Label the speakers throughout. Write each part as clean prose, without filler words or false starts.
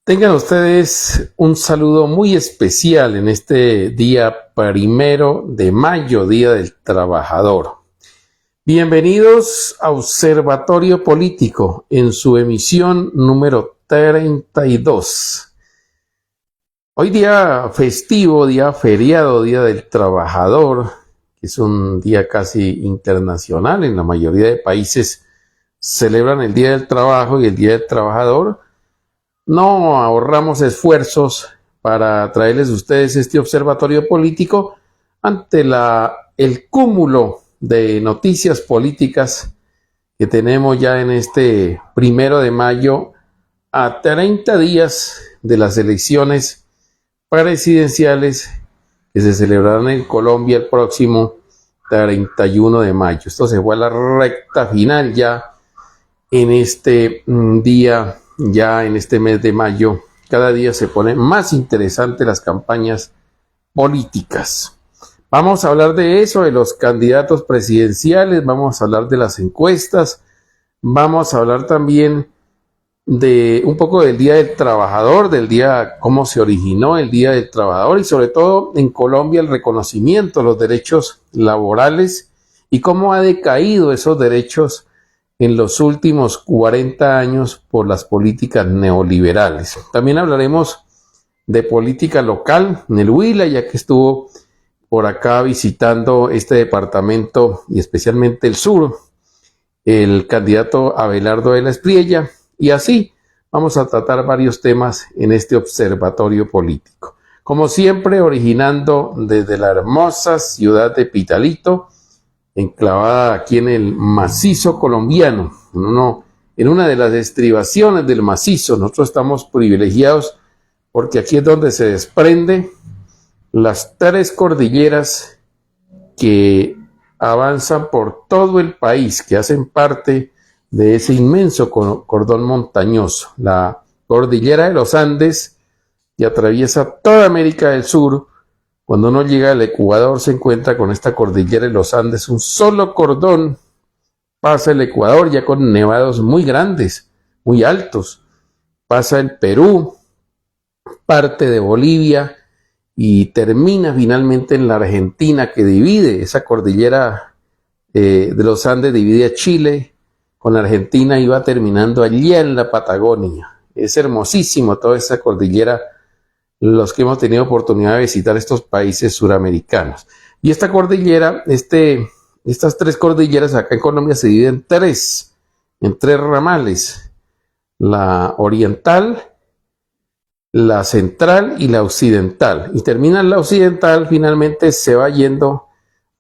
Speaker 1: Tengan ustedes un saludo muy especial en este día 1 de mayo, Día del Trabajador. Bienvenidos a Observatorio Político en su emisión número 32. Hoy día festivo, día feriado, Día del Trabajador, que es un día casi internacional. En la mayoría de países celebran el Día del Trabajo y el Día del Trabajador. No ahorramos esfuerzos para traerles a ustedes este observatorio político ante el cúmulo de noticias políticas que tenemos ya en este 1 de mayo, a 30 días de las elecciones presidenciales que se celebrarán en Colombia el próximo 31 de mayo. Esto se fue a la recta final ya en este día. Ya en este mes de mayo, cada día se ponen más interesantes las campañas políticas. Vamos a hablar de eso, de los candidatos presidenciales, vamos a hablar de las encuestas, vamos a hablar también de un poco del Día del Trabajador, del día, cómo se originó el Día del Trabajador y sobre todo en Colombia el reconocimiento de los derechos laborales y cómo ha decaído esos derechos en los últimos 40 años por las políticas neoliberales. También hablaremos de política local en el Huila, ya que estuvo por acá visitando este departamento y especialmente el sur, el candidato Abelardo de la Espriella, y así vamos a tratar varios temas en este observatorio político. Como siempre, originando desde la hermosa ciudad de Pitalito, enclavada aquí en el macizo colombiano, en una de las estribaciones del macizo. Nosotros estamos privilegiados porque aquí es donde se desprende las 3 cordilleras que avanzan por todo el país, que hacen parte de ese inmenso cordón montañoso. La cordillera de los Andes, que atraviesa toda América del Sur. Cuando uno llega al Ecuador se encuentra con esta cordillera de los Andes, un solo cordón pasa el Ecuador ya con nevados muy grandes, muy altos. Pasa el Perú, parte de Bolivia y termina finalmente en la Argentina, que divide esa cordillera de los Andes, divide a Chile con Argentina y va terminando allí en la Patagonia. Es hermosísimo toda esa cordillera, los que hemos tenido oportunidad de visitar estos países suramericanos. Y esta cordillera, estas 3 cordilleras acá en Colombia se dividen en tres ramales: la oriental, la central y la occidental. Y termina la occidental, finalmente se va yendo,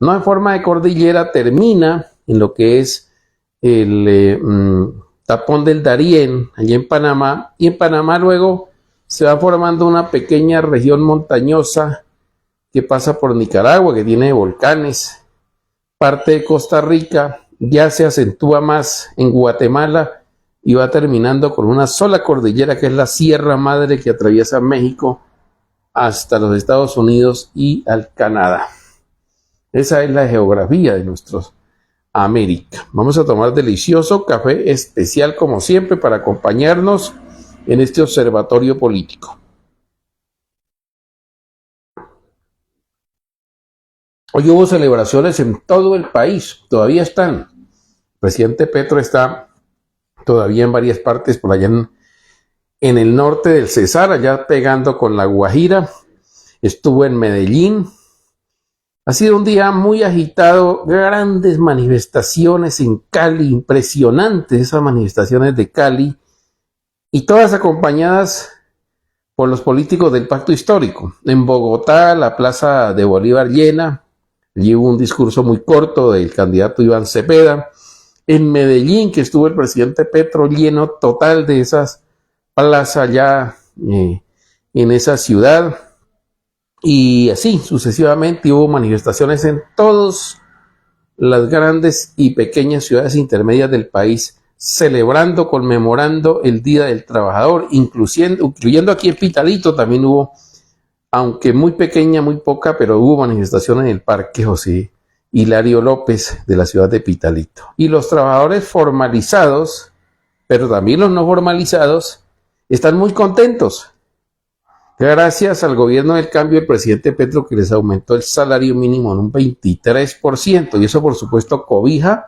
Speaker 1: no en forma de cordillera, termina en lo que es el tapón del Darién, allí en Panamá, y en Panamá luego se va formando una pequeña región montañosa que pasa por Nicaragua, que tiene volcanes, parte de Costa Rica, ya se acentúa más en Guatemala y va terminando con una sola cordillera, que es la Sierra Madre, que atraviesa México hasta los Estados Unidos y al Canadá. Esa es la geografía de nuestros América. Vamos a tomar delicioso café especial como siempre para acompañarnos en este observatorio político. Hoy hubo celebraciones en todo el país, todavía están. El presidente Petro está todavía en varias partes, por allá en el norte del Cesar, allá pegando con la Guajira. Estuvo en Medellín. Ha sido un día muy agitado, grandes manifestaciones en Cali, impresionantes esas manifestaciones de Cali, y todas acompañadas por los políticos del Pacto Histórico. En Bogotá, la Plaza de Bolívar llena, allí hubo un discurso muy corto del candidato Iván Cepeda. En Medellín, que estuvo el presidente Petro, lleno total de esas plazas ya en esa ciudad. Y así sucesivamente hubo manifestaciones en todas las grandes y pequeñas ciudades intermedias del país, celebrando, conmemorando el Día del Trabajador, incluyendo aquí en Pitalito también hubo, aunque muy pequeña, muy poca, pero hubo manifestación en el Parque José Hilario López de la ciudad de Pitalito. Y los trabajadores formalizados, pero también los no formalizados, están muy contentos. Gracias al gobierno del cambio del presidente Petro, que les aumentó el salario mínimo en un 23%, y eso por supuesto cobija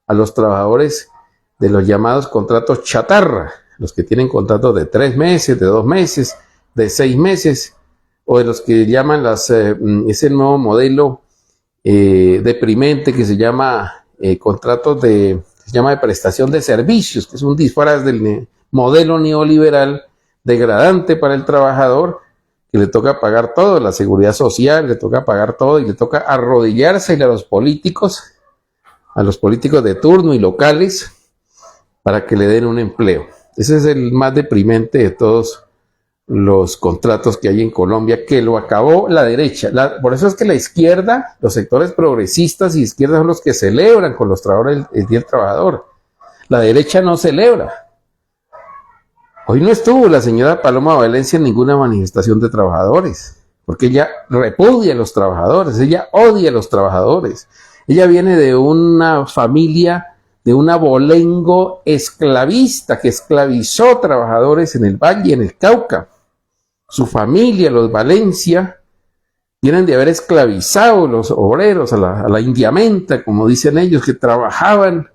Speaker 1: a los trabajadores de los llamados contratos chatarra, los que tienen contratos de 3 meses, de 2 meses, de 6 meses, o de los que llaman ese nuevo modelo deprimente que se llama se llama de prestación de servicios, que es un disfraz del modelo neoliberal degradante para el trabajador, que le toca pagar todo, la seguridad social, le toca pagar todo y le toca arrodillarse a los políticos de turno y locales para que le den un empleo. Ese es el más deprimente de todos los contratos que hay en Colombia, que lo acabó la derecha. Por eso es que la izquierda, los sectores progresistas y izquierda son los que celebran con los trabajadores el Día del Trabajador. La derecha no celebra. Hoy no estuvo la señora Paloma Valencia en ninguna manifestación de trabajadores, porque ella repudia a los trabajadores, ella odia a los trabajadores. Ella viene de una familia, de un abolengo esclavista que esclavizó trabajadores en el Valle y en el Cauca. Su familia, los Valencia, vienen de haber esclavizado los obreros a la indiamenta, como dicen ellos, que trabajaban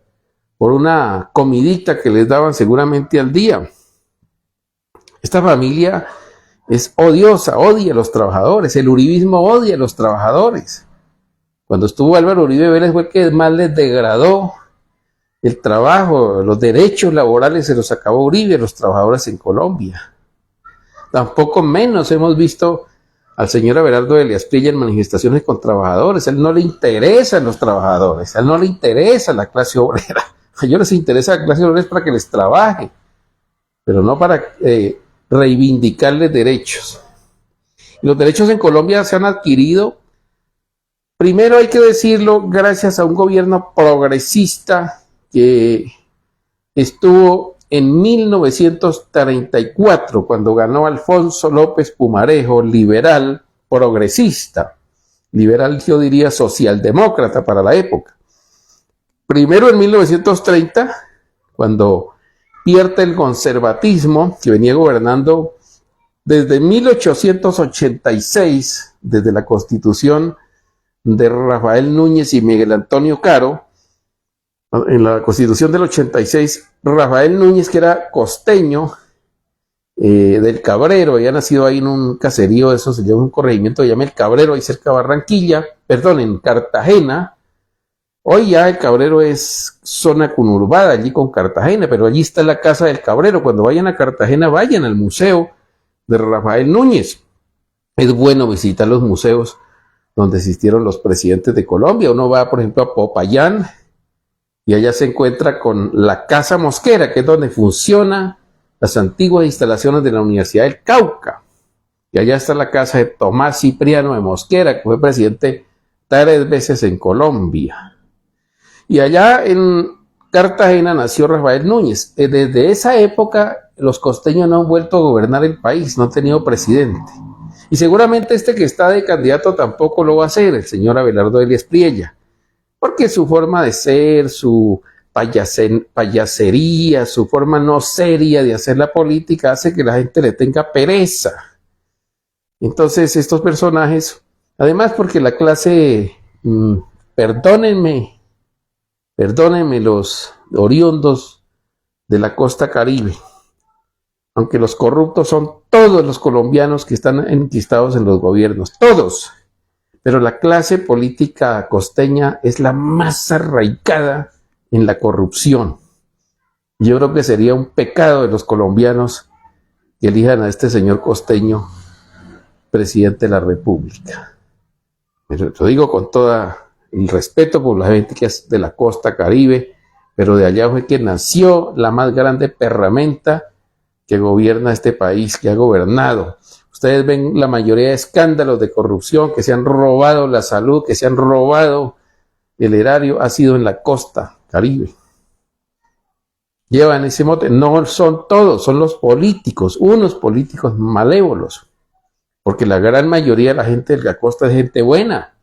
Speaker 1: por una comidita que les daban seguramente al día. Esta familia es odiosa, odia a los trabajadores. El uribismo odia a los trabajadores. Cuando estuvo Álvaro Uribe Vélez fue el que más les degradó el trabajo, los derechos laborales se los acabó Uribe a los trabajadores en Colombia. Tampoco menos hemos visto al señor Abelardo Elías Prilla en manifestaciones con trabajadores. A él no le interesan los trabajadores, a él no le interesa la clase obrera. A ellos les interesa la clase obrera para que les trabaje, pero no para reivindicarles derechos. Y los derechos en Colombia se han adquirido, primero hay que decirlo, gracias a un gobierno progresista que estuvo en 1934, cuando ganó Alfonso López Pumarejo, liberal, progresista, liberal yo diría socialdemócrata para la época. Primero en 1930, cuando pierde el conservatismo que venía gobernando desde 1886, desde la Constitución de Rafael Núñez y Miguel Antonio Caro. En la Constitución del 86, Rafael Núñez, que era costeño del Cabrero, había nacido ahí en un caserío, eso se llama un corregimiento, se llama El Cabrero, ahí cerca de Barranquilla, en Cartagena. Hoy ya El Cabrero es zona conurbada allí con Cartagena, pero allí está la casa del Cabrero. Cuando vayan a Cartagena, vayan al museo de Rafael Núñez. Es bueno visitar los museos donde existieron los presidentes de Colombia. Uno va, por ejemplo, a Popayán y allá se encuentra con la Casa Mosquera, que es donde funcionan las antiguas instalaciones de la Universidad del Cauca. Y allá está la casa de Tomás Cipriano de Mosquera, que fue presidente 3 veces en Colombia. Y allá en Cartagena nació Rafael Núñez. Desde esa época los costeños no han vuelto a gobernar el país, no han tenido presidente. Y seguramente este que está de candidato tampoco lo va a hacer, el señor Abelardo Elías Prilla, porque su forma de ser, su payasería, su forma no seria de hacer la política hace que la gente le tenga pereza. Entonces estos personajes, además porque la clase, perdónenme los oriundos de la costa Caribe, aunque los corruptos son todos los colombianos que están enquistados en los gobiernos, todos, pero la clase política costeña es la más arraigada en la corrupción. Yo creo que sería un pecado de los colombianos que elijan a este señor costeño presidente de la República. Pero lo digo con todo el respeto por la gente que es de la costa Caribe, pero de allá fue que nació la más grande perramenta que gobierna este país, que ha gobernado. Ustedes ven la mayoría de escándalos de corrupción, que se han robado la salud, que se han robado el erario, ha sido en la costa Caribe. Llevan ese mote, no son todos, son los políticos, unos políticos malévolos, porque la gran mayoría de la gente de la costa es gente buena,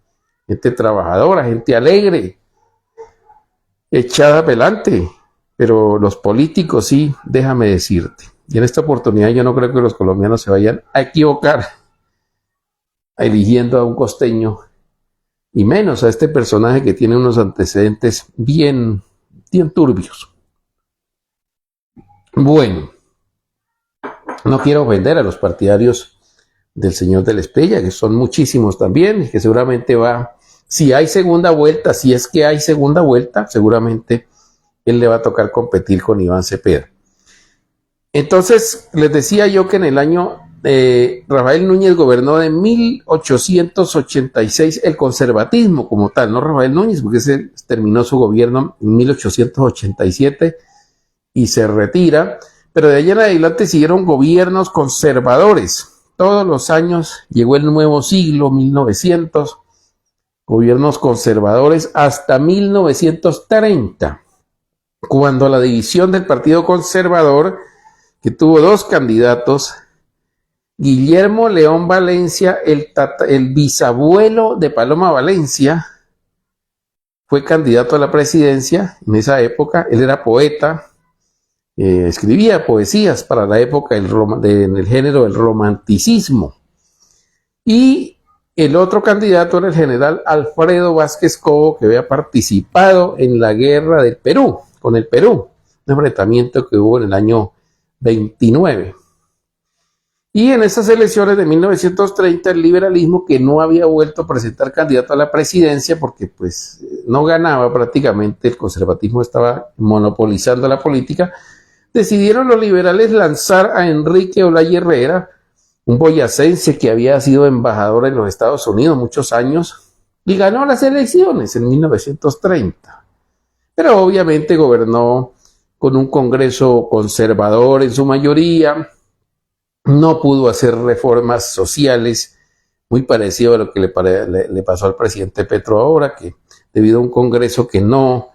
Speaker 1: gente trabajadora, gente alegre, echada adelante, pero los políticos sí, déjame decirte. Y en esta oportunidad yo no creo que los colombianos se vayan a equivocar eligiendo a un costeño, y menos a este personaje que tiene unos antecedentes bien turbios. Bueno, no quiero ofender a los partidarios del señor del Espriella, que son muchísimos también, y que seguramente si hay segunda vuelta, si es que hay segunda vuelta, seguramente él le va a tocar competir con Iván Cepeda. Entonces, les decía yo que en el año Rafael Núñez gobernó de 1886 el conservatismo como tal, no Rafael Núñez, porque ese terminó su gobierno en 1887 y se retira, pero de allá en adelante siguieron gobiernos conservadores. Todos los años llegó el nuevo siglo, 1900, gobiernos conservadores hasta 1930, cuando la división del Partido Conservador, que tuvo dos candidatos, Guillermo León Valencia, el bisabuelo de Paloma Valencia, fue candidato a la presidencia en esa época. Él era poeta, escribía poesías para la época en el género del romanticismo. Y el otro candidato era el general Alfredo Vázquez Cobo, que había participado en la guerra del Perú, con el Perú, un enfrentamiento que hubo en el año 29. Y en esas elecciones de 1930 el liberalismo, que no había vuelto a presentar candidato a la presidencia porque pues no ganaba prácticamente, el conservatismo estaba monopolizando la política, decidieron los liberales lanzar a Enrique Olaya Herrera, un boyacense que había sido embajador en los Estados Unidos muchos años, y ganó las elecciones en 1930. Pero obviamente gobernó con un Congreso conservador en su mayoría, no pudo hacer reformas sociales, muy parecido a lo que le pasó al presidente Petro ahora, que debido a un Congreso que no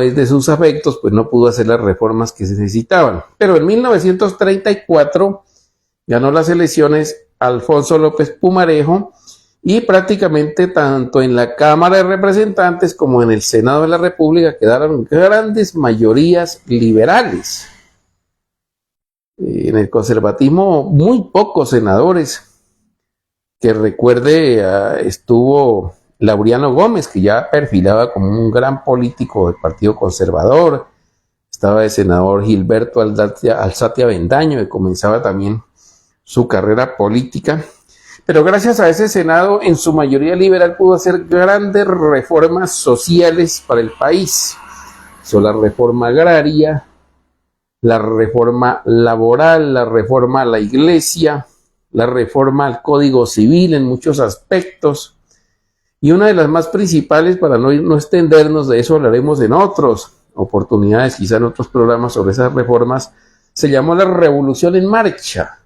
Speaker 1: es de sus afectos, pues no pudo hacer las reformas que se necesitaban. Pero en 1934 ganó las elecciones Alfonso López Pumarejo, y prácticamente tanto en la Cámara de Representantes como en el Senado de la República quedaron grandes mayorías liberales. En el conservatismo muy pocos senadores, que recuerde, estuvo Laureano Gómez, que ya perfilaba como un gran político del Partido Conservador. Estaba el senador Gilberto Alzate Avendaño, que comenzaba también su carrera política. Pero gracias a ese Senado, en su mayoría liberal, pudo hacer grandes reformas sociales para el país. Hizo la reforma agraria, la reforma laboral, la reforma a la iglesia, la reforma al Código Civil en muchos aspectos. Y una de las más principales, para no extendernos, de eso hablaremos en otras oportunidades, quizá en otros programas sobre esas reformas, se llamó la Revolución en Marcha.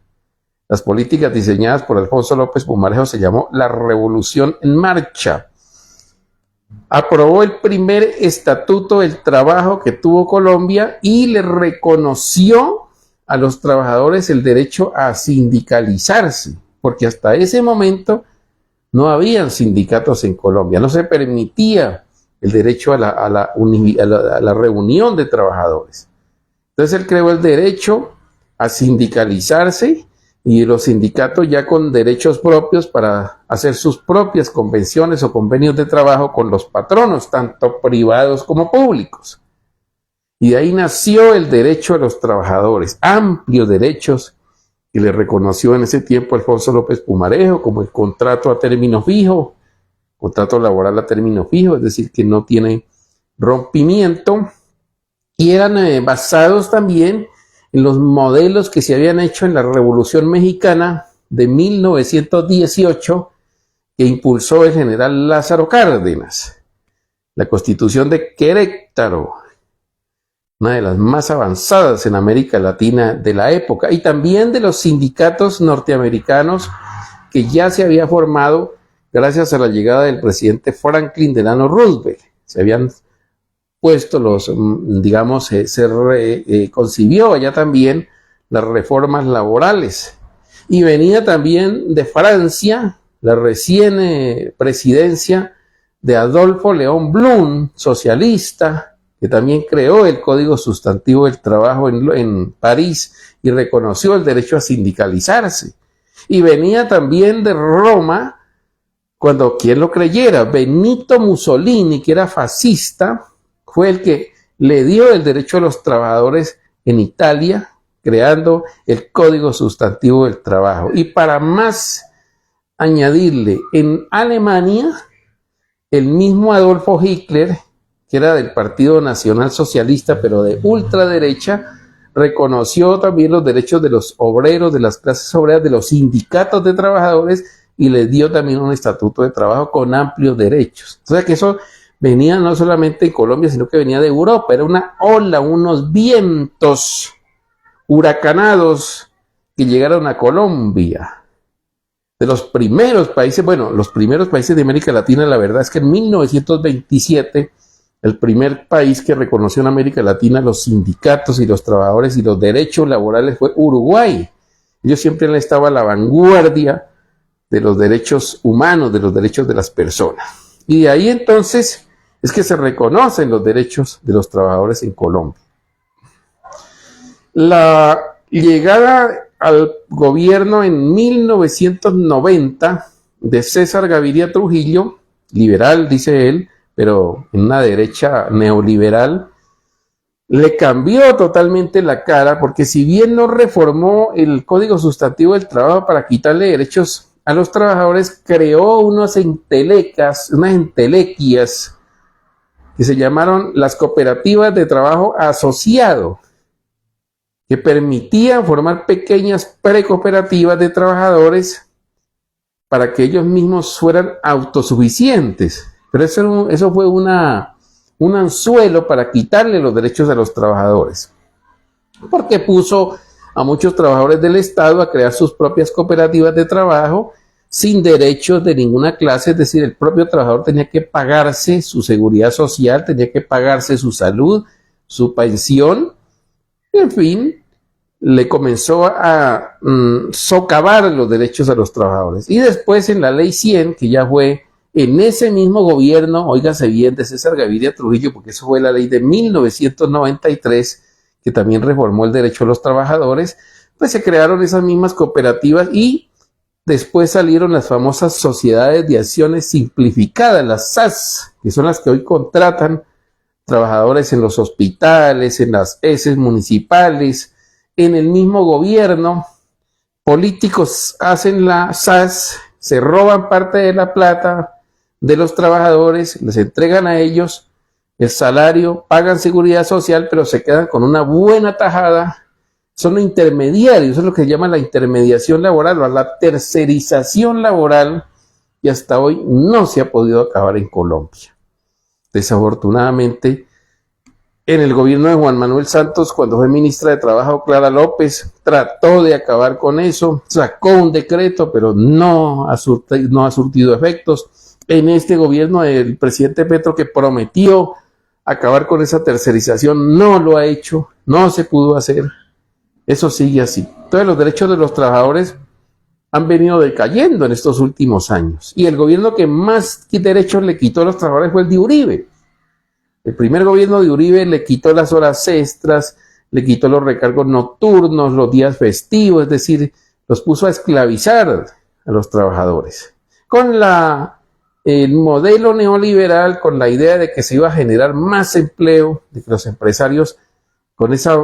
Speaker 1: Las políticas diseñadas por Alfonso López Pumarejo se llamó la Revolución en Marcha. Aprobó el primer estatuto del trabajo que tuvo Colombia y le reconoció a los trabajadores el derecho a sindicalizarse, porque hasta ese momento no habían sindicatos en Colombia, no se permitía el derecho a la reunión de trabajadores. Entonces él creó el derecho a sindicalizarse, y los sindicatos ya con derechos propios para hacer sus propias convenciones o convenios de trabajo con los patronos, tanto privados como públicos. Y de ahí nació el derecho a los trabajadores, amplios derechos que le reconoció en ese tiempo Alfonso López Pumarejo, como el contrato a término fijo, contrato laboral a término fijo, es decir, que no tiene rompimiento, y eran basados también en los modelos que se habían hecho en la Revolución Mexicana de 1918, que impulsó el general Lázaro Cárdenas. La Constitución de Querétaro, una de las más avanzadas en América Latina de la época, y también de los sindicatos norteamericanos que ya se había formado gracias a la llegada del presidente Franklin Delano Roosevelt. Se habían puesto concibió allá también las reformas laborales, y venía también de Francia la recién presidencia de Adolfo León Blum, socialista, que también creó el Código Sustantivo del Trabajo en París y reconoció el derecho a sindicalizarse. Y venía también de Roma, cuando quien lo creyera, Benito Mussolini, que era fascista, fue el que le dio el derecho a los trabajadores en Italia, creando el Código Sustantivo del Trabajo. Y para más añadirle, en Alemania, el mismo Adolfo Hitler, que era del Partido Nacional Socialista, pero de ultraderecha, reconoció también los derechos de los obreros, de las clases obreras, de los sindicatos de trabajadores, y les dio también un estatuto de trabajo con amplios derechos. O sea que eso venía no solamente en Colombia, sino que venía de Europa. Era una ola, unos vientos huracanados que llegaron a Colombia. De los primeros países, bueno, los primeros países de América Latina, la verdad es que en 1927, el primer país que reconoció en América Latina los sindicatos y los trabajadores y los derechos laborales fue Uruguay. Ellos siempre han estado a la vanguardia de los derechos humanos, de los derechos de las personas. Y de ahí entonces es que se reconocen los derechos de los trabajadores en Colombia. La llegada al gobierno en 1990 de César Gaviria Trujillo, liberal, dice él, pero en una derecha neoliberal, le cambió totalmente la cara, porque si bien no reformó el Código Sustantivo del Trabajo para quitarle derechos a los trabajadores, creó unas entelequias que se llamaron las cooperativas de trabajo asociado, que permitían formar pequeñas precooperativas de trabajadores para que ellos mismos fueran autosuficientes. Pero eso fue un anzuelo para quitarle los derechos a los trabajadores, porque puso a muchos trabajadores del Estado a crear sus propias cooperativas de trabajo sin derechos de ninguna clase. Es decir, el propio trabajador tenía que pagarse su seguridad social, tenía que pagarse su salud, su pensión, y en fin, le comenzó a socavar los derechos a los trabajadores. Y después en la Ley 100, que ya fue en ese mismo gobierno, óigase bien, de César Gaviria Trujillo, porque eso fue la ley de 1993, que también reformó el derecho a los trabajadores, pues se crearon esas mismas cooperativas y después salieron las famosas sociedades de acciones simplificadas, las SAS, que son las que hoy contratan trabajadores en los hospitales, en las ESES municipales, en el mismo gobierno. Políticos hacen la SAS, se roban parte de la plata de los trabajadores, les entregan a ellos el salario, pagan seguridad social, pero se quedan con una buena tajada. Son intermediarios, eso es lo que se llama la intermediación laboral o la tercerización laboral, y hasta hoy no se ha podido acabar en Colombia. Desafortunadamente, en el gobierno de Juan Manuel Santos, cuando fue ministra de Trabajo Clara López, trató de acabar con eso, sacó un decreto, pero no ha surtido efectos. En este gobierno del presidente Petro, que prometió acabar con esa tercerización, no lo ha hecho, no se pudo hacer. Eso sigue así. Entonces los derechos de los trabajadores han venido decayendo en estos últimos años. Y el gobierno que más derechos le quitó a los trabajadores fue el de Uribe. El primer gobierno de Uribe le quitó las horas extras, le quitó los recargos nocturnos, los días festivos, es decir, los puso a esclavizar a los trabajadores. Con el modelo neoliberal, con la idea de que se iba a generar más empleo, de que los empresarios, con esa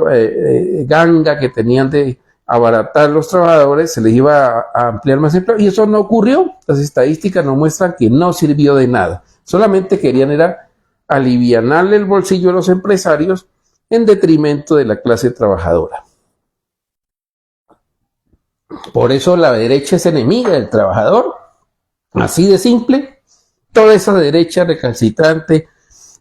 Speaker 1: ganga que tenían de abaratar los trabajadores, se les iba a ampliar más empleo, y eso no ocurrió. Las estadísticas nos muestran que no sirvió de nada. Solamente querían era alivianarle el bolsillo a los empresarios en detrimento de la clase trabajadora. Por eso la derecha es enemiga del trabajador, así de simple. Toda esa derecha recalcitrante,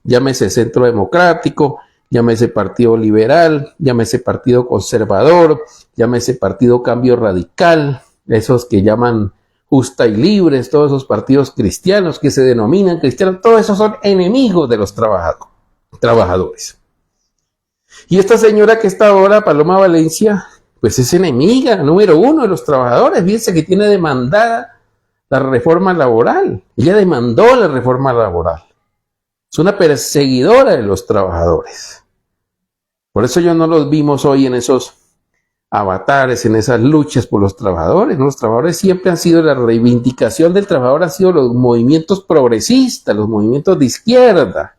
Speaker 1: llámese Centro Democrático, llámese Partido Liberal, llámese Partido Conservador, llámese Partido Cambio Radical, esos que llaman Justa y Libres, todos esos partidos cristianos que se denominan cristianos, todos esos son enemigos de los trabajadores. Y esta señora que está ahora, Paloma Valencia, pues es enemiga número uno de los trabajadores. Fíjense que tiene demandada la reforma laboral. Ella demandó la reforma laboral. es una perseguidora de los trabajadores. Por eso no los vimos hoy en esos avatares, en esas luchas por los trabajadores. Los trabajadores siempre han sido, la reivindicación del trabajador han sido los movimientos progresistas, los movimientos de izquierda.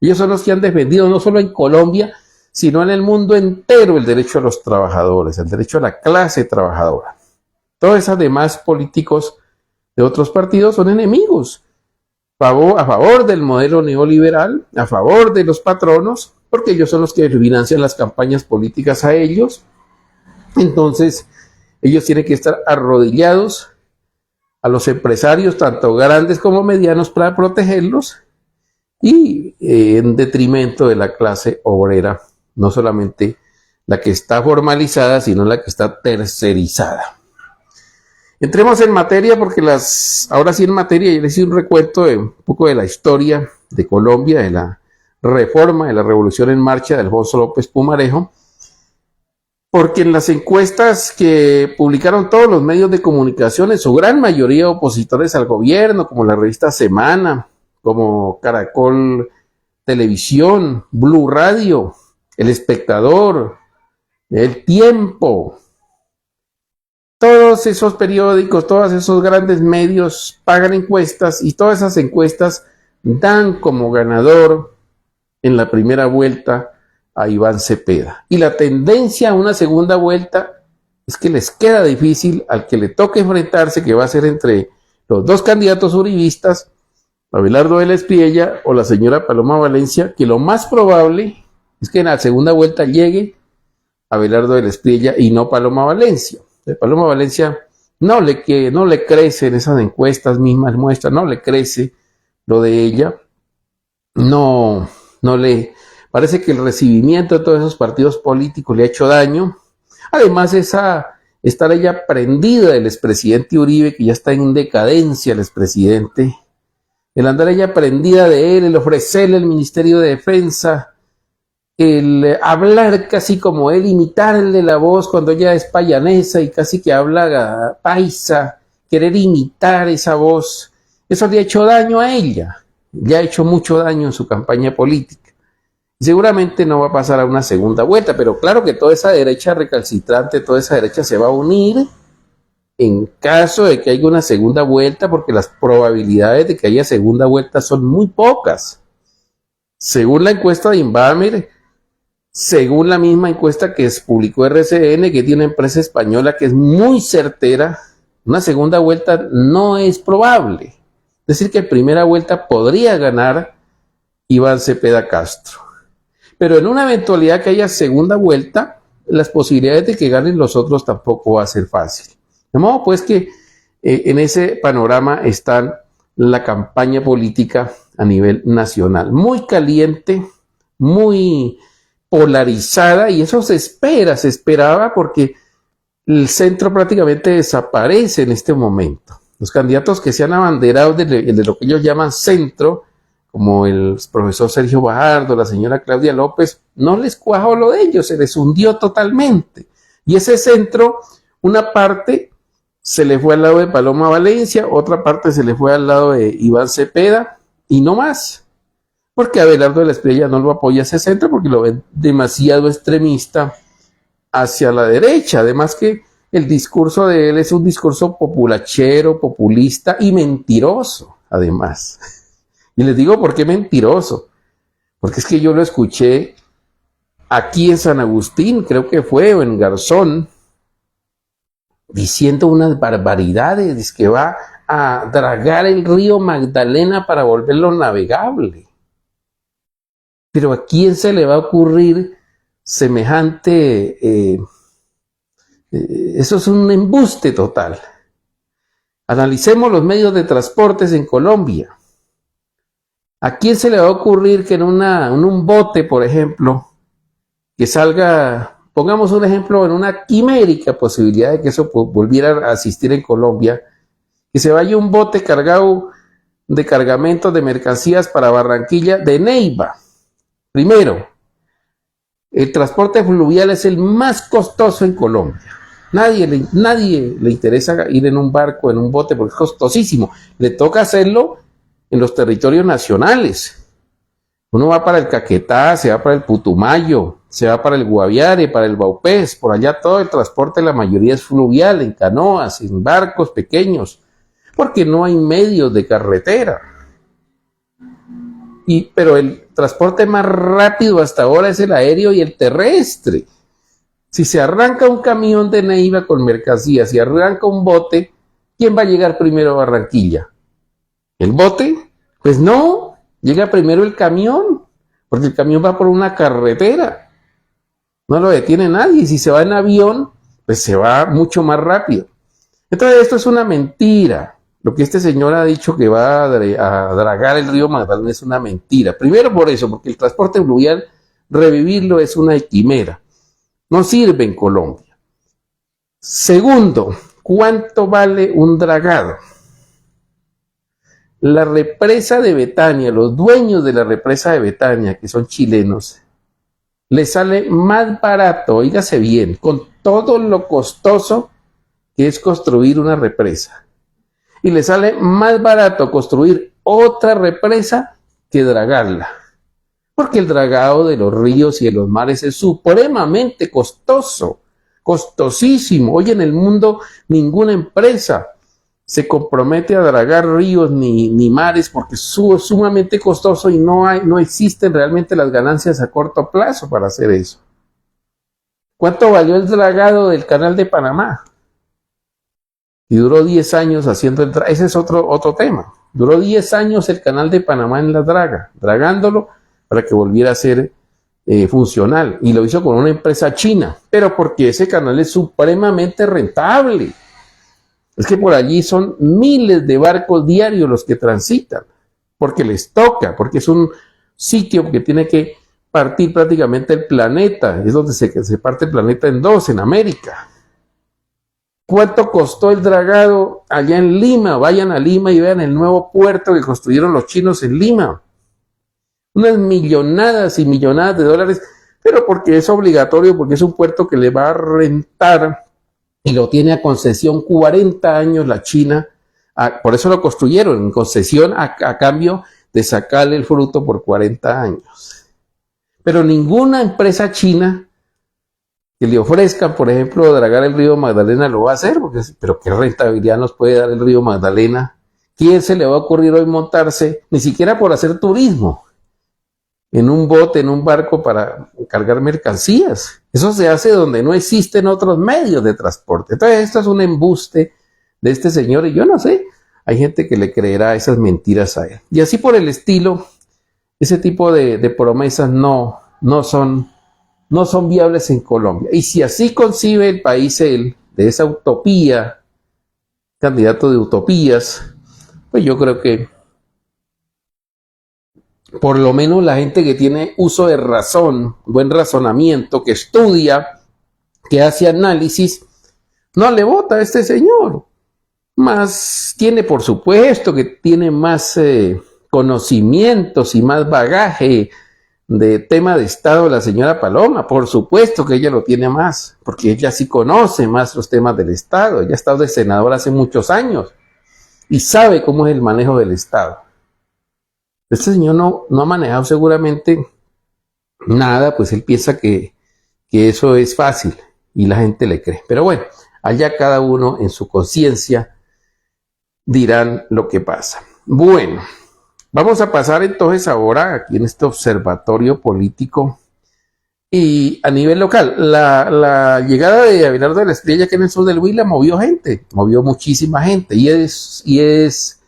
Speaker 1: Ellos son los que han defendido no solo en Colombia, sino en el mundo entero el derecho a los trabajadores, el derecho a la clase trabajadora. Todos esos demás políticos de otros partidos son enemigos, a favor del modelo neoliberal, a favor de los patronos, porque ellos son los que financian las campañas políticas a ellos. Entonces, ellos tienen que estar arrodillados a los empresarios, tanto grandes como medianos, para protegerlos, y en detrimento de la clase obrera, no solamente la que está formalizada, sino la que está tercerizada. Entremos en materia, porque ahora sí en materia, yo les hice un recuento de un poco de la historia de Colombia, de la reforma, de la revolución en marcha de Alfonso López Pumarejo, porque en las encuestas que publicaron todos los medios de comunicación, en su gran mayoría opositores al gobierno, como la revista Semana, como Caracol Televisión, Blue Radio, El Espectador, El Tiempo, todos esos periódicos, todos esos grandes medios pagan encuestas, y todas esas encuestas dan como ganador en la primera vuelta a Iván Cepeda. Y la tendencia a una segunda vuelta es que les queda difícil al que le toque enfrentarse, que va a ser entre los dos candidatos uribistas, Abelardo de la Espriella o la señora Paloma Valencia, que lo más probable es que en la segunda vuelta llegue Abelardo de la Espriella y no Paloma Valencia. Paloma Valencia no le crece en esas encuestas mismas muestras, no le crece lo de ella, no le parece que el recibimiento de todos esos partidos políticos le ha hecho daño. Además, estar ella prendida del expresidente Uribe, que ya está en decadencia el expresidente, el andar ella prendida de él, el ofrecerle el Ministerio de Defensa, el hablar casi como él, imitarle la voz cuando ella es payanesa y casi que habla paisa, querer imitar esa voz, eso le ha hecho daño a ella, le ha hecho mucho daño en su campaña política. Seguramente no va a pasar a una segunda vuelta, pero claro que toda esa derecha recalcitrante, toda esa derecha se va a unir en caso de que haya una segunda vuelta, porque las probabilidades de que haya segunda vuelta son muy pocas. Según la encuesta de Inbamer, según la misma encuesta que publicó RCN, que tiene una empresa española que es muy certera, una segunda vuelta no es probable. Es decir, que en primera vuelta podría ganar Iván Cepeda Castro. Pero en una eventualidad que haya segunda vuelta, las posibilidades de que ganen los otros tampoco va a ser fácil. De modo pues que en ese panorama está la campaña política a nivel nacional. Muy caliente, muy polarizada, y eso se esperaba, porque el centro prácticamente desaparece en este momento. Los candidatos que se han abanderado de lo que ellos llaman centro, como el profesor Sergio Fajardo, la señora Claudia López, no les cuajó lo de ellos, se les hundió totalmente. Y ese centro, una parte se le fue al lado de Paloma Valencia, otra parte se le fue al lado de Iván Cepeda, y no más. Porque Abelardo de la Espriella no lo apoya ese centro, porque lo ven demasiado extremista hacia la derecha. Además que el discurso de él es un discurso populachero, populista y mentiroso, además. Y les digo por qué mentiroso. Porque es que yo lo escuché aquí en San Agustín, creo que fue, o en Garzón, diciendo unas barbaridades, dice que va a dragar el río Magdalena para volverlo navegable. Pero ¿a quién se le va a ocurrir semejante? Eso es un embuste total. Analicemos los medios de transportes en Colombia. ¿A quién se le va a ocurrir que en un bote, por ejemplo, que salga, pongamos un ejemplo, en una quimérica posibilidad de que eso volviera a existir en Colombia, que se vaya un bote cargado de cargamentos de mercancías para Barranquilla de Neiva? Primero, el transporte fluvial es el más costoso en Colombia. Nadie le interesa ir en un barco, en un bote, porque es costosísimo. Le toca hacerlo en los territorios nacionales. Uno va para el Caquetá, se va para el Putumayo, se va para el Guaviare, para el Baupés, por allá todo el transporte, la mayoría es fluvial, en canoas, en barcos pequeños, porque no hay medios de carretera. Pero el transporte más rápido hasta ahora es el aéreo y el terrestre. Si se arranca un camión de Neiva con mercancías, si arranca un bote, ¿quién va a llegar primero a Barranquilla? ¿El bote? Pues no, llega primero el camión, porque el camión va por una carretera. No lo detiene nadie. Y si se va en avión, pues se va mucho más rápido. Entonces esto es una mentira. Lo que este señor ha dicho que va a dragar el río Magdalena es una mentira. Primero por eso, porque el transporte fluvial, revivirlo es una quimera. No sirve en Colombia. Segundo, ¿cuánto vale un dragado? La represa de Betania, los dueños de la represa de Betania, que son chilenos, les sale más barato, oígase bien, con todo lo costoso que es construir una represa. Y le sale más barato construir otra represa que dragarla. Porque el dragado de los ríos y de los mares es supremamente costoso, costosísimo. Hoy en el mundo ninguna empresa se compromete a dragar ríos ni mares porque es sumamente costoso y no existen realmente las ganancias a corto plazo para hacer eso. ¿Cuánto valió el dragado del Canal de Panamá? Y duró 10 años haciendo el dragado. Ese es otro tema. Duró 10 años el Canal de Panamá en la dragándolo para que volviera a ser funcional. Y lo hizo con una empresa china, pero porque ese canal es supremamente rentable. Es que por allí son miles de barcos diarios los que transitan, porque les toca, porque es un sitio que tiene que partir prácticamente el planeta. Es donde se parte el planeta en dos, en América. ¿Cuánto costó el dragado allá en Lima? Vayan a Lima y vean el nuevo puerto que construyeron los chinos en Lima. Unas millonadas y millonadas de dólares, pero porque es obligatorio, porque es un puerto que le va a rentar y lo tiene a concesión 40 años la China. Por eso lo construyeron en concesión a cambio de sacarle el fruto por 40 años. Pero ninguna empresa china que le ofrezcan, por ejemplo, dragar el río Magdalena lo va a hacer, pero ¿qué rentabilidad nos puede dar el río Magdalena? ¿Quién se le va a ocurrir hoy montarse, ni siquiera por hacer turismo, en un bote, en un barco para cargar mercancías? Eso se hace donde no existen otros medios de transporte. Entonces esto es un embuste de este señor y yo no sé, hay gente que le creerá esas mentiras a él. Y así por el estilo, ese tipo de promesas no son viables en Colombia. Y si así concibe el país él, de esa utopía, candidato de utopías, pues yo creo que por lo menos la gente que tiene uso de razón, buen razonamiento, que estudia, que hace análisis, no le vota a este señor. Más tiene, por supuesto, que tiene más conocimientos y más bagaje de tema de Estado la señora Paloma. Por supuesto que ella lo tiene más, porque ella sí conoce más los temas del Estado. Ella ha estado de senadora hace muchos años y sabe cómo es el manejo del Estado. Este señor no ha manejado seguramente nada, pues él piensa que eso es fácil y la gente le cree. Pero bueno, allá cada uno en su conciencia dirán lo que pasa. Bueno, vamos a pasar entonces ahora aquí en este observatorio político y a nivel local. La llegada de Abelardo de la Estrella aquí en el sur del Huila movió gente, movió muchísima gente y es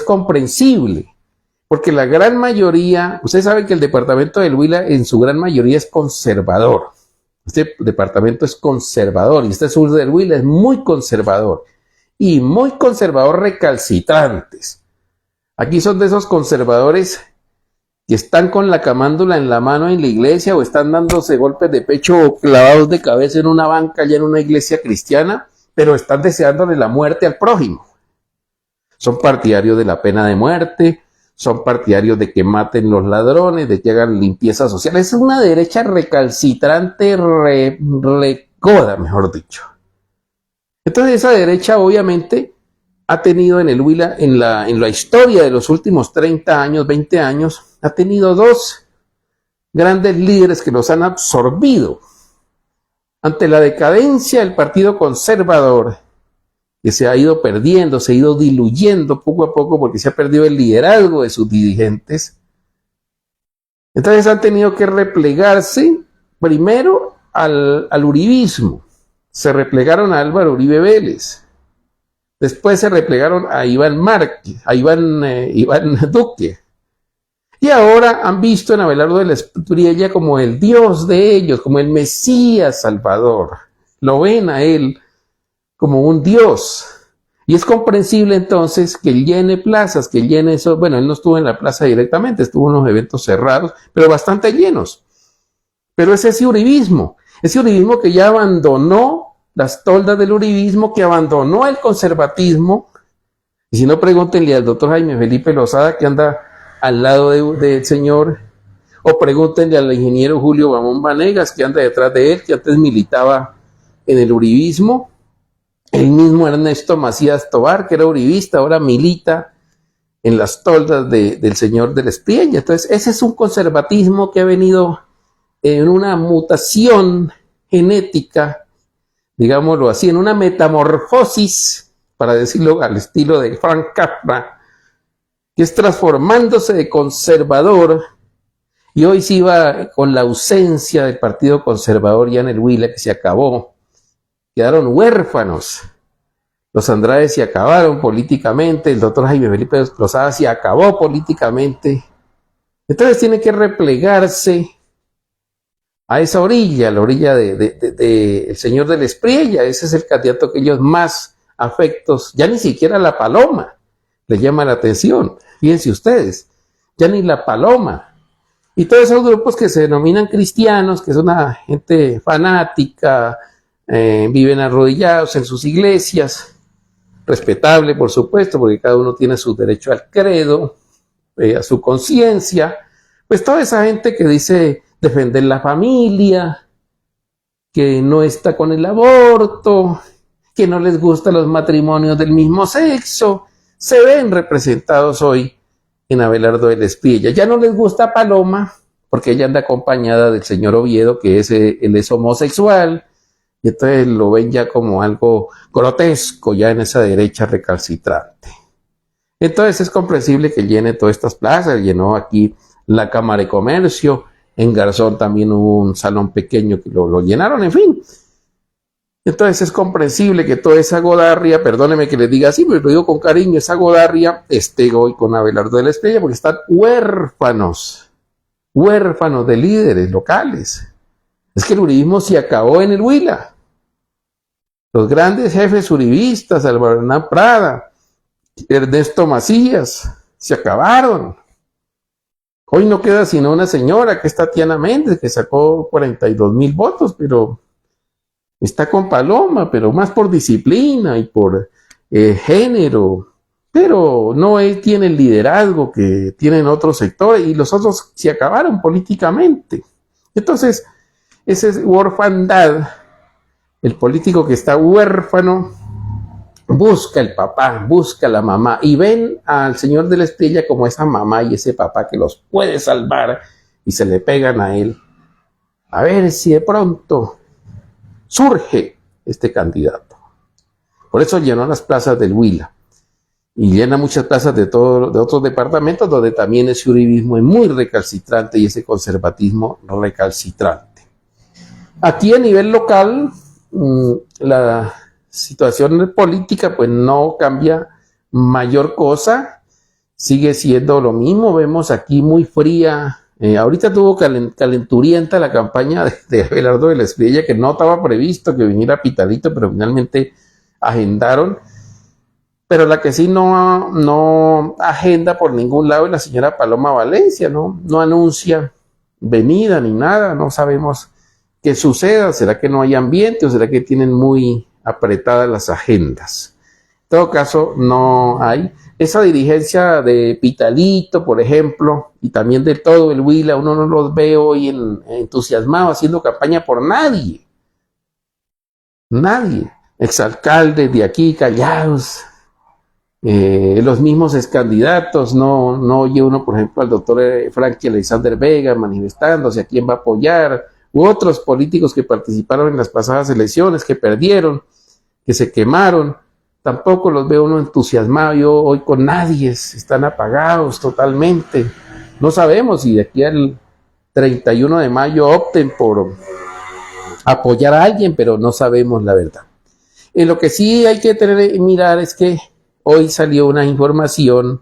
Speaker 1: comprensible. Porque la gran mayoría, ustedes saben que el departamento del Huila en su gran mayoría es conservador. Este departamento es conservador y este sur del Huila es muy conservador. Y muy conservador recalcitrantes. Aquí son de esos conservadores que están con la camándula en la mano en la iglesia o están dándose golpes de pecho o clavados de cabeza en una banca allá en una iglesia cristiana, pero están deseándole la muerte al prójimo. Son partidarios de la pena de muerte, son partidarios de que maten los ladrones, de que hagan limpieza social. Es una derecha recalcitrante, recoda, mejor dicho. Entonces esa derecha obviamente ha tenido en el Huila, en la historia de los últimos 30 años, 20 años, ha tenido dos grandes líderes que los han absorbido. Ante la decadencia del Partido Conservador, que se ha ido perdiendo, se ha ido diluyendo poco a poco porque se ha perdido el liderazgo de sus dirigentes, entonces han tenido que replegarse primero al uribismo. Se replegaron a Álvaro Uribe Vélez. Después se replegaron a Iván Márquez, a Iván Duque. Y ahora han visto en Abelardo de la Espriella como el Dios de ellos, como el Mesías Salvador. Lo ven a él como un Dios. Y es comprensible entonces que él llene plazas, que él llene eso. Bueno, él no estuvo en la plaza directamente, estuvo en unos eventos cerrados, pero bastante llenos. Pero es ese uribismo que ya abandonó las toldas del uribismo, que abandonó el conservatismo. Y si no, pregúntenle al doctor Jaime Felipe Lozada, que anda al lado del señor, o pregúntenle al ingeniero Julio Bamón Vanegas, que anda detrás de él, que antes militaba en el uribismo. El mismo Ernesto Macías Tobar, que era uribista, ahora milita en las toldas del señor de la Espriella. Entonces, ese es un conservatismo que ha venido en una mutación genética, digámoslo así, en una metamorfosis, para decirlo al estilo de Frank Capra, que es transformándose de conservador. Y hoy sí va con la ausencia del Partido Conservador ya en el Huila, que se acabó. Quedaron huérfanos. Los Andrade se acabaron políticamente, el doctor Jaime Felipe Lozada se acabó políticamente. Entonces tiene que replegarse a esa orilla, la orilla el señor de la Espriella. Ese es el candidato que ellos más afectos, ya ni siquiera la Paloma le llama la atención. Fíjense ustedes, ya ni la Paloma. Y todos esos grupos que se denominan cristianos, que es una gente fanática, viven arrodillados en sus iglesias, respetable por supuesto, porque cada uno tiene su derecho al credo, a su conciencia. Pues toda esa gente que dice defender la familia, que no está con el aborto, que no les gustan los matrimonios del mismo sexo, se ven representados hoy en Abelardo de la Espriella. Ya no les gusta Paloma, porque ella anda acompañada del señor Oviedo, que él es homosexual, y entonces lo ven ya como algo grotesco ya en esa derecha recalcitrante. Entonces es comprensible que llene todas estas plazas. Llenó aquí la Cámara de Comercio, en Garzón también hubo un salón pequeño que lo llenaron, en fin. Entonces es comprensible que toda esa godarria, perdóneme que les diga así, pero lo digo con cariño, esa godarria esté hoy con Abelardo de la Espriella, porque están huérfanos de líderes locales. Es que el uribismo se acabó en el Huila. Los grandes jefes uribistas, Álvaro Hernán Prada, Ernesto Macías, se acabaron. Hoy no queda sino una señora, que es Tatiana Méndez, que sacó 42,000 votos, pero está con Paloma, pero más por disciplina y por género, pero no tiene el liderazgo que tienen otros sectores, y los otros se acabaron políticamente. Entonces, esa es orfandad. El político que está huérfano busca el papá, busca la mamá, y ven al señor de la Espriella como esa mamá y ese papá que los puede salvar, y se le pegan a él. A ver si de pronto surge este candidato. Por eso llenó las plazas del Huila, y llena muchas plazas de otros departamentos donde también ese uribismo es muy recalcitrante y ese conservatismo recalcitrante. Aquí a nivel local, la situación política pues no cambia mayor cosa, sigue siendo lo mismo. Vemos aquí muy fría, ahorita tuvo calenturienta la campaña de Abelardo de la Espriella, que no estaba previsto que viniera pitadito, pero finalmente agendaron. Pero la que sí no agenda por ningún lado es la señora Paloma Valencia, no anuncia venida ni nada, no sabemos qué suceda. ¿Será que no hay ambiente o será que tienen muy apretadas las agendas? En todo caso, no hay. Esa dirigencia de Pitalito, por ejemplo, y también de todo el Huila, uno no los ve hoy entusiasmados haciendo campaña por nadie. Nadie. Exalcaldes de aquí callados, los mismos excandidatos, no oye uno, por ejemplo, al doctor Frankie Alexander Vega manifestándose a quién va a apoyar, u otros políticos que participaron en las pasadas elecciones, que perdieron, que se quemaron, tampoco los veo uno entusiasmado. Yo hoy con nadie, están apagados totalmente. No sabemos si de aquí al 31 de mayo opten por apoyar a alguien, pero no sabemos la verdad. Lo que sí hay que mirar es que hoy salió una información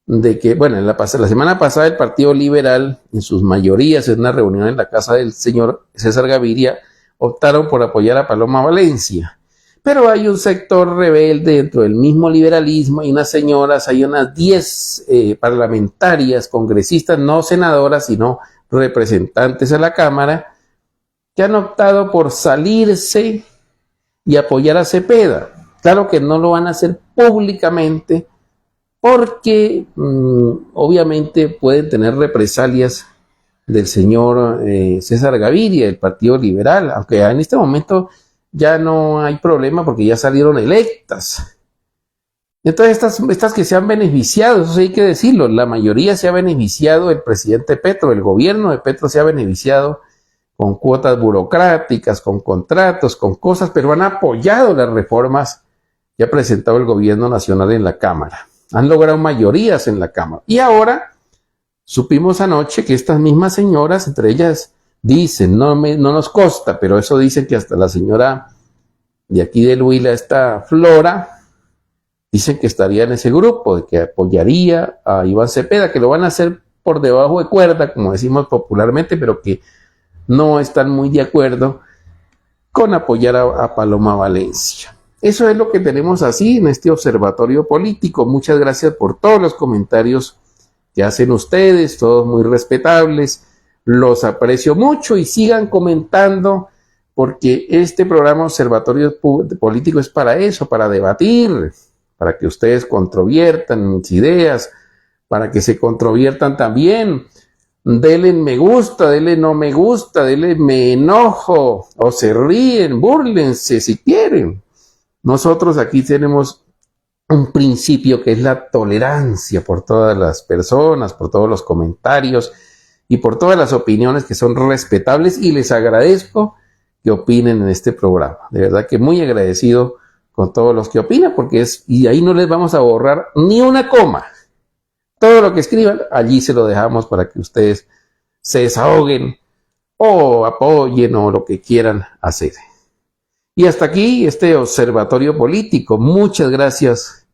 Speaker 1: de que, bueno, la semana pasada el Partido Liberal, en sus mayorías, en una reunión en la casa del señor César Gaviria, optaron por apoyar a Paloma Valencia. Pero hay un sector rebelde dentro del mismo liberalismo, hay unas señoras, hay unas 10 parlamentarias, congresistas, no senadoras, sino representantes a la Cámara, que han optado por salirse y apoyar a Cepeda. Claro que no lo van a hacer públicamente porque obviamente pueden tener represalias del señor César Gaviria, del Partido Liberal, aunque en este momento ya no hay problema porque ya salieron electas. Entonces estas que se han beneficiado, eso sí hay que decirlo, la mayoría se ha beneficiado, el presidente Petro, el gobierno de Petro se ha beneficiado con cuotas burocráticas, con contratos, con cosas, pero han apoyado las reformas que ha presentado el gobierno nacional en la Cámara. Han logrado mayorías en la Cámara. Y ahora supimos anoche que estas mismas señoras, entre ellas, dicen, no nos consta, pero eso dicen que hasta la señora de aquí de Huila, esta Flora, dicen que estaría en ese grupo, de que apoyaría a Iván Cepeda, que lo van a hacer por debajo de cuerda, como decimos popularmente, pero que no están muy de acuerdo con apoyar a Paloma Valencia. Eso es lo que tenemos así en este observatorio político. Muchas gracias por todos los comentarios que hacen ustedes, todos muy respetables. Los aprecio mucho y sigan comentando, porque este programa Observatorio Político es para eso, para debatir, para que ustedes controviertan mis ideas, para que se controviertan también. Denle me gusta, denle no me gusta, denle me enojo, o se ríen, búrlense si quieren. Nosotros aquí tenemos un principio que es la tolerancia por todas las personas, por todos los comentarios y por todas las opiniones que son respetables, y les agradezco que opinen en este programa. De verdad que muy agradecido con todos los que opinan, porque y ahí no les vamos a borrar ni una coma. Todo lo que escriban, allí se lo dejamos para que ustedes se desahoguen o apoyen o lo que quieran hacer. Y hasta aquí este observatorio político. Muchas gracias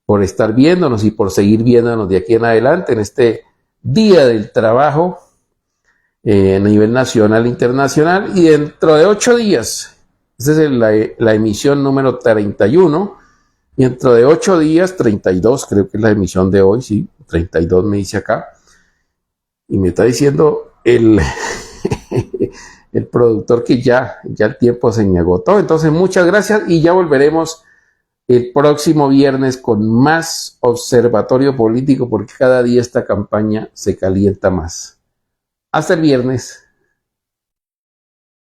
Speaker 1: por estar viéndonos y por seguir viéndonos de aquí en adelante en este Día del Trabajo a nivel nacional e internacional. Y dentro de 8 días, esta es la emisión número 31, y dentro de 8 días, 32 creo que es la emisión de hoy, sí, 32 me dice acá, y me está diciendo el productor que ya el tiempo se me agotó. Entonces muchas gracias y ya volveremos el próximo viernes con más observatorio político, porque cada día esta campaña se calienta más. Hasta el viernes.